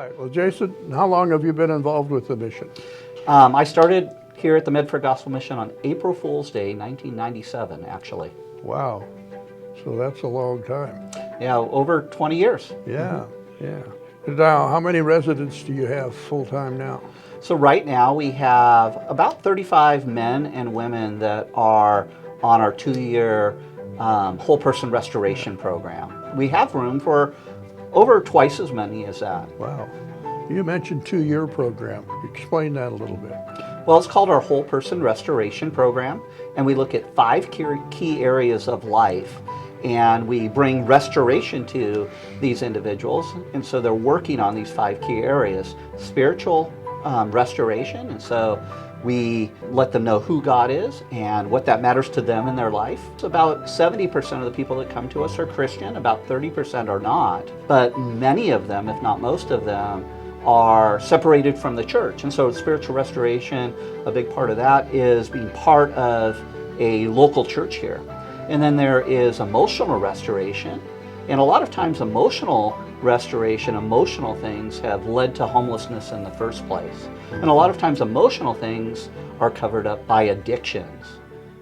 right. Well, Jason, how long have you been involved with the mission? I started here at the Medford Gospel Mission on April Fool's Day, 1997, actually. Wow. So that's a long time. Yeah, over 20 years. Yeah, yeah. Now, how many residents do you have full-time now? So right now we have about 35 men and women that are on our 2-year whole person restoration program. We have room for over twice as many as that. Wow. You mentioned 2-year program. Explain that a little bit. Well, it's called our whole person restoration program, and we look at 5 key areas of life, and we bring restoration to these individuals. And so they're working on these 5 key areas. Spiritual restoration, and so we let them know who God is and what that matters to them in their life. So about 70% of the people that come to us are Christian, about 30% are not, but many of them, if not most of them, are separated from the church. And so spiritual restoration, a big part of that is being part of a local church here. And then there is emotional restoration. And a lot of times emotional restoration, emotional things have led to homelessness in the first place. And a lot of times emotional things are covered up by addictions.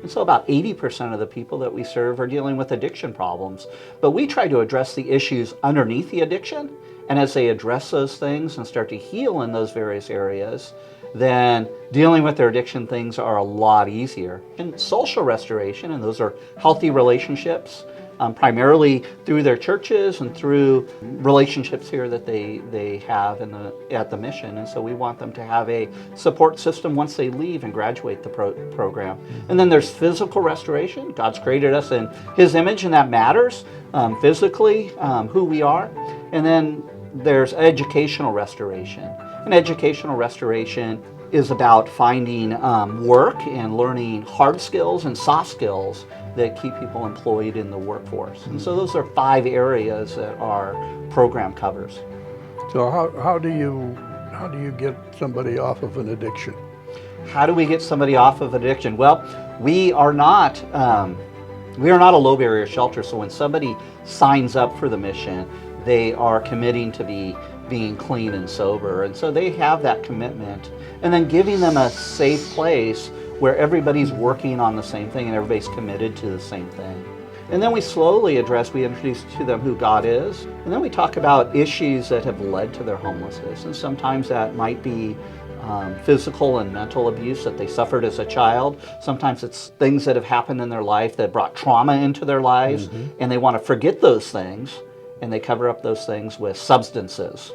And so about 80% of the people that we serve are dealing with addiction problems. But we try to address the issues underneath the addiction. And as they address those things and start to heal in those various areas, then dealing with their addiction things are a lot easier. And social restoration, and those are healthy relationships, primarily through their churches and through relationships here that they have at the mission. And so we want them to have a support system once they leave and graduate the program. And then there's physical restoration. God's created us in His image, and that matters physically, who we are. And then there's educational restoration. And educational restoration is about finding work and learning hard skills and soft skills that keep people employed in the workforce. And so those are 5 areas that our program covers. So how do you get somebody off of an addiction? How do we get somebody off of addiction? Well, we are not a low barrier shelter. So when somebody signs up for the mission, they are committing to being clean and sober. And so they have that commitment. And then giving them a safe place where everybody's working on the same thing and everybody's committed to the same thing. And then we slowly we introduce to them who God is. And then we talk about issues that have led to their homelessness. And sometimes that might be physical and mental abuse that they suffered as a child. Sometimes it's things that have happened in their life that brought trauma into their lives, and they want to forget those things, and they cover up those things with substances.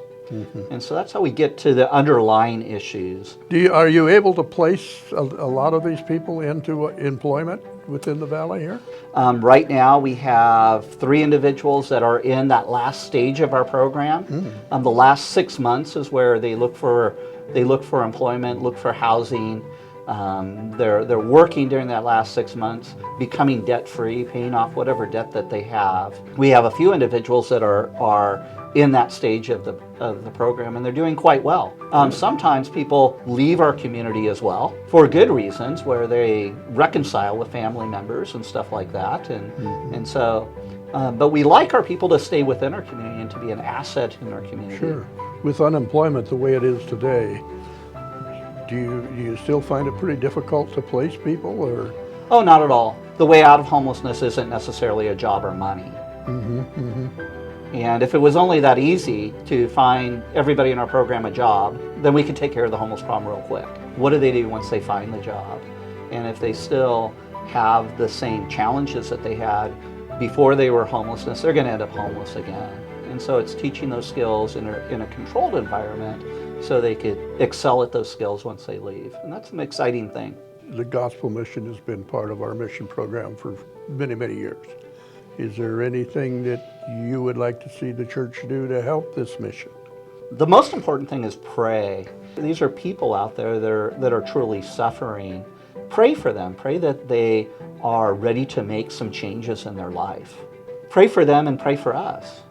And so that's how we get to the underlying issues. Are you able to place a lot of these people into employment within the valley here? Right now we have 3 individuals that are in that last stage of our program. The last 6 months is where they look for employment, look for housing. They're working during that last 6 months, becoming debt-free, paying off whatever debt that they have. We have a few individuals that are in that stage of the program, and they're doing quite well. Sometimes people leave our community as well for good reasons, where they reconcile with family members and stuff like that. And so, but we like our people to stay within our community and to be an asset in our community. Sure. With unemployment the way it is today, do you still find it pretty difficult to place people, or? Oh, not at all. The way out of homelessness isn't necessarily a job or money. And if it was only that easy to find everybody in our program a job, then we could take care of the homeless problem real quick. What do they do once they find the job? And if they still have the same challenges that they had before they were homelessness, they're going to end up homeless again. And so it's teaching those skills in a controlled environment so they could excel at those skills once they leave. And that's an exciting thing. The gospel mission has been part of our mission program for many, many years. Is there anything that you would like to see the church do to help this mission? The most important thing is pray. These are people out there that are truly suffering. Pray for them. Pray that they are ready to make some changes in their life. Pray for them and pray for us.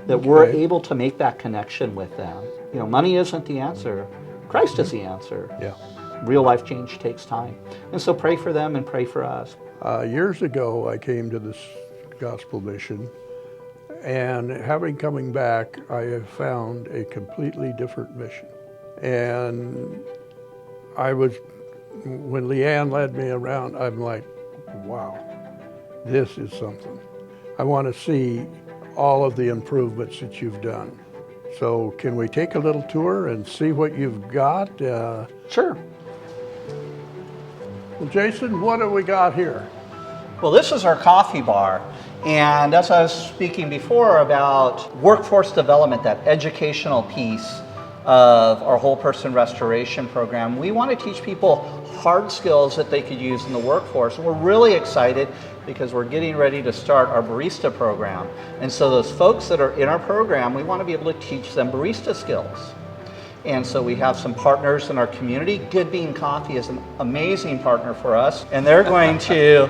That we're able to make that connection with them. You know, money isn't the answer. Christ is the answer. Yeah. Real life change takes time. And so pray for them and pray for us. Years ago, I came to this gospel mission, And having coming back, I have found a completely different mission. And when Leanne led me around, I'm like, wow, this is something. I want to see all of the improvements that you've done. So can we take a little tour and see what you've got? Sure. Well, Jason, what have we got here? Well, this is our coffee bar. And as I was speaking before about workforce development, that educational piece of our whole person restoration program, we want to teach people hard skills that they could use in the workforce. And we're really excited because we're getting ready to start our barista program. And so those folks that are in our program, we want to be able to teach them barista skills. And so we have some partners in our community. Good Bean Coffee is an amazing partner for us. And they're going to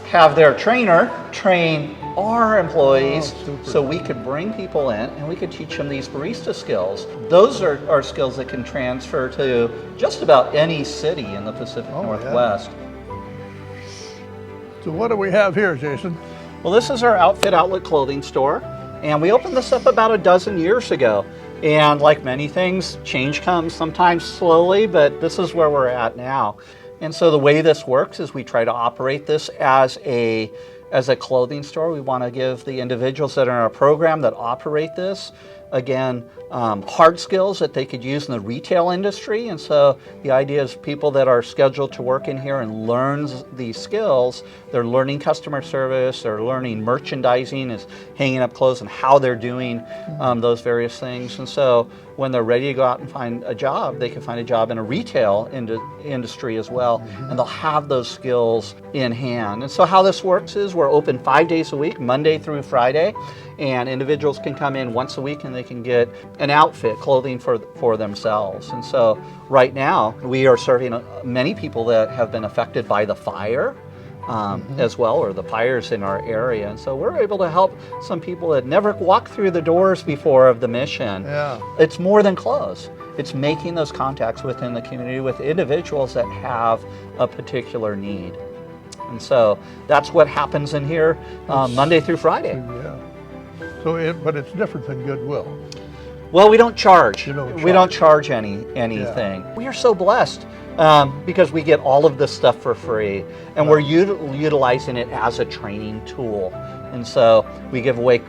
have their trainer train our employees so we could bring people in and we could teach them these barista skills. Those are skills that can transfer to just about any city in the Pacific Northwest. Yeah. So what do we have here, Jason? Well, this is our Outfit Outlet clothing store, and we opened this up about a dozen years ago. And like many things, change comes sometimes slowly, but this is where we're at now. And so the way this works is we try to operate this as a clothing store. We want to give the individuals that are in our program that operate this, again, hard skills that they could use in the retail industry. And so the idea is people that are scheduled to work in here and learn these skills, they're learning customer service, they're learning merchandising, is hanging up clothes and how they're doing those various things. And so when they're ready to go out and find a job, they can find a job in a retail industry as well, and they'll have those skills in hand. And so how this works is we're open 5 days a week, Monday through Friday, and individuals can come in once a week and they can get an outfit, clothing for themselves. And so right now we are serving many people that have been affected by the fire as well, or the fires in our area. And so we're able to help some people that never walked through the doors before of the mission. Yeah. It's more than clothes. It's making those contacts within the community with individuals that have a particular need. And so that's what happens in here Monday through Friday. Yeah. So, but it's different than Goodwill. Well, we don't charge. We don't charge anything. Yeah. We are so blessed because we get all of this stuff for free, and we're utilizing it as a training tool. And so we give away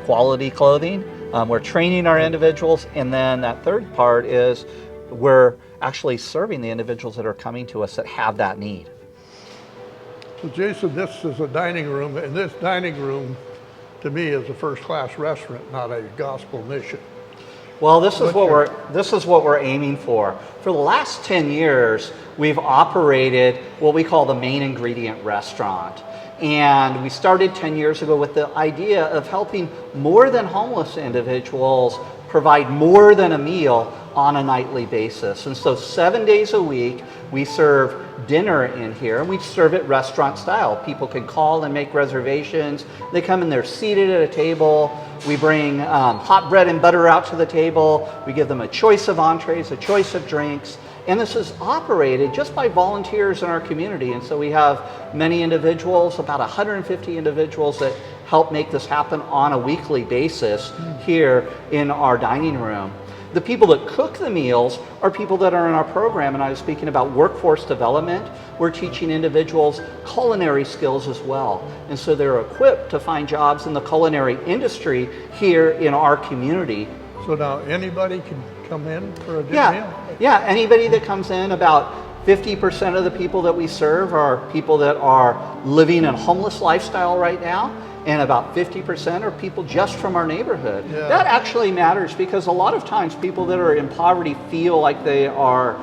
quality clothing. We're training our individuals, and then that third part is we're actually serving the individuals that are coming to us that have that need. So Jason, this is a dining room, and this dining room to me is a first-class restaurant, not a gospel mission. Well, this is what we're aiming for. For the last 10 years, we've operated what we call the main ingredient restaurant. And we started 10 years ago with the idea of helping more than homeless individuals provide more than a meal on a nightly basis. And so 7 days a week, we serve dinner in here, and we serve it restaurant style. People can call and make reservations. They come and they're seated at a table. We bring hot bread and butter out to the table. We give them a choice of entrees, a choice of drinks. And this is operated just by volunteers in our community. And so we have many individuals, about 150 individuals that help make this happen on a weekly basis here in our dining room. The people that cook the meals are people that are in our program, and I was speaking about workforce development. We're teaching individuals culinary skills as well. And so they're equipped to find jobs in the culinary industry here in our community. So now anybody can come in for a dinner meal? Yeah, anybody that comes in, about 50% of the people that we serve are people that are living a homeless lifestyle right now, and about 50% are people just from our neighborhood. Yeah. That actually matters because a lot of times people that are in poverty feel like they are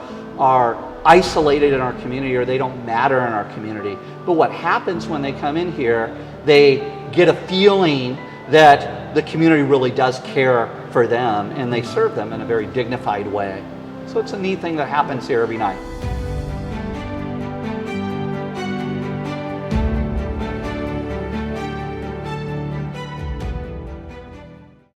isolated in our community or they don't matter in our community. But what happens when they come in here, they get a feeling that the community really does care for them and they serve them in a very dignified way. So it's a neat thing that happens here every night.